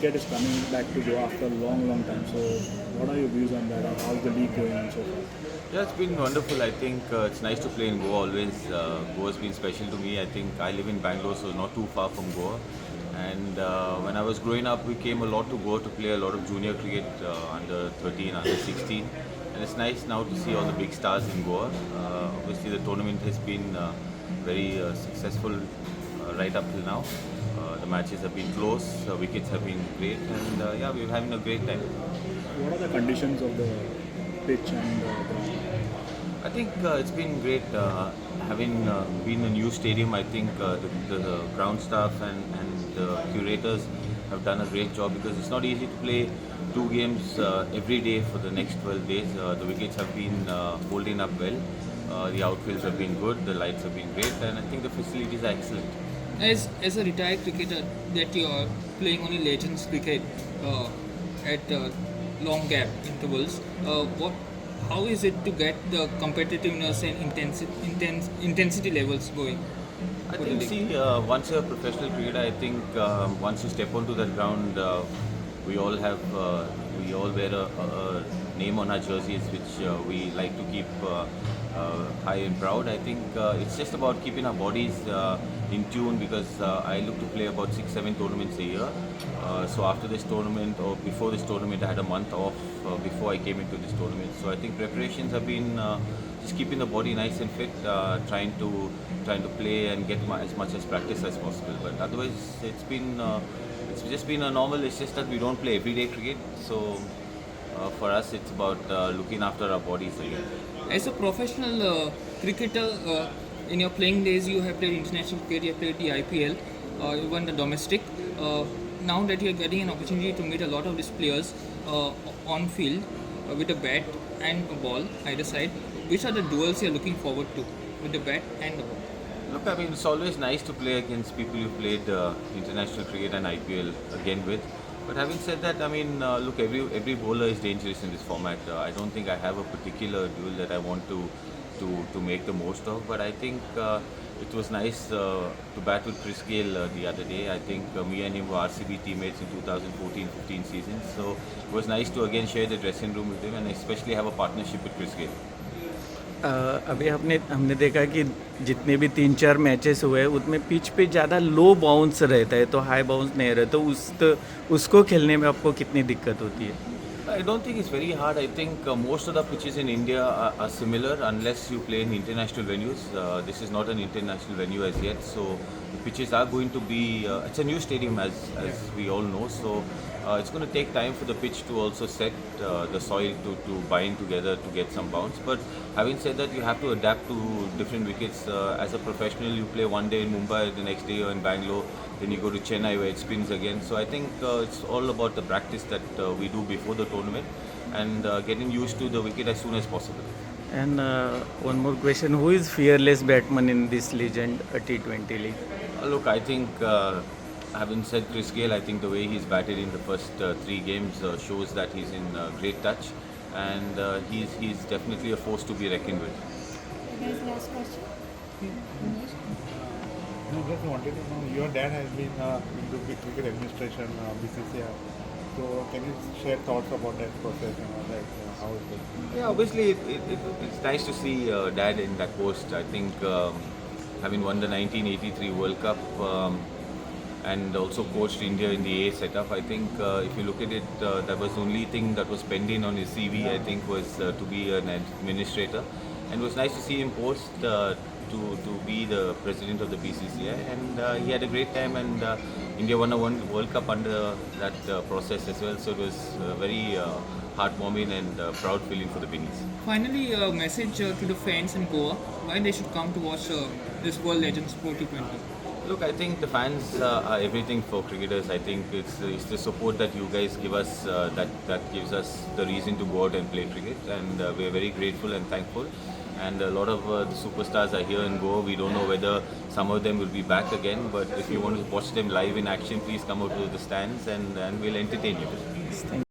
cricket is coming back to Goa after a long, long time. So, what are your views on that? How's the league going on so far? Yeah, it's been wonderful. I think it's nice to play in Goa always. Goa's been special to me. I think I live in Bangalore, so not too far from Goa. And when I was growing up, we came a lot to Goa to play a lot of junior cricket under 13, under 16. And it's nice now to see all the big stars in Goa. Obviously, the tournament has been very successful right up till now. The matches have been close, wickets have been great, and yeah, we're having a great time. What are the conditions of the pitch and ground? I think it's been great having been a new stadium. I think the ground staff and the curators have done a great job because it's not easy to play two games every day for the next 12 days. The wickets have been holding up well. The outfields have been good. The lights have been great, and I think the facilities are excellent. As a retired cricketer, that you are playing only Legends cricket at long gap intervals, what how is it to get the competitiveness and intensity levels going? I for the think, league? see, once you're a professional cricketer, I think once you step onto that ground, we all have, we all wear a name on our jerseys, which we like to keep high and proud. I think it's just about keeping our bodies in tune because I look to play about 6-7 tournaments a year. So after this tournament or before this tournament, I had a month off before I came into this tournament. So I think preparations have been just keeping the body nice and fit, trying to play and get as much as practice as possible. But otherwise, it's just been a normal. It's just that we don't play everyday cricket. So for us, it's about looking after our bodies again. As a professional cricketer, in your playing days, you have played international cricket, you have played the IPL, even the domestic. Now that you are getting an opportunity to meet a lot of these players on field with a bat and a ball either side, which are the duels you are looking forward to with the bat and the ball? Look, I mean, it's always nice to play against people you played international cricket and IPL again with. But having said that, I mean, look, every bowler is dangerous in this format. I don't think I have a particular duel that I want to make the most of. But I think it was nice to bat with Chris Gayle the other day. I think me and him were RCB teammates in 2014-15 season. So it was nice to again share the dressing room with him and especially have a partnership with Chris Gayle. अभी हमने देखा कि जितने भी 3-4 matches हुए उसमें pitch पे ज़्यादा लो बाउंस रहता है तो हाई बाउंस नहीं रहता तो उसको खेलने में आपको कितनी दिक्कत होती है? I don't think it's very hard. I think most of the pitches in India are similar unless you play in international venues. This is not an international venue as yet, so the pitches are going to be. It's a new stadium as we all know, so it's going to take time for the pitch to also set the soil to bind together to get some bounce. But having said that, you have to adapt to different wickets. As a professional, you play one day in Mumbai, the next day you're in Bangalore, then you go to Chennai where it spins again. So I think it's all about the practice that we do before the tournament and getting used to the wicket as soon as possible. And one more question, who is fearless batsman in this legend T20 league? Look, I think having said Chris Gayle, I think the way he's batted in the first 3 games shows that he's in great touch and he's definitely a force to be reckoned with. Guys, last question. No, just wanted to know, your dad has been into cricket administration, BCCI. So can you share thoughts about that process and all that? How is it? Yeah, obviously it's nice to see Dad in that post. I think having won the 1983 World Cup and also coached India in the A setup, I think if you look at it, that was the only thing that was pending on his CV, I think, was to be an administrator. And it was nice to see him post to be the president of the BCCI, and he had a great time, and India won a World Cup under that process as well. So it was very heartwarming and proud feeling for the Winnies. Finally, a message to the fans in Goa why they should come to watch this World Legends Pro T20. Look, I think the fans are everything for cricketers. I think it's the support that you guys give us that gives us the reason to go out and play cricket, and we're very grateful and thankful. And a lot of the superstars are here in Goa. We don't know whether some of them will be back again, but if you want to watch them live in action, please come out to the stands and we'll entertain you. Thank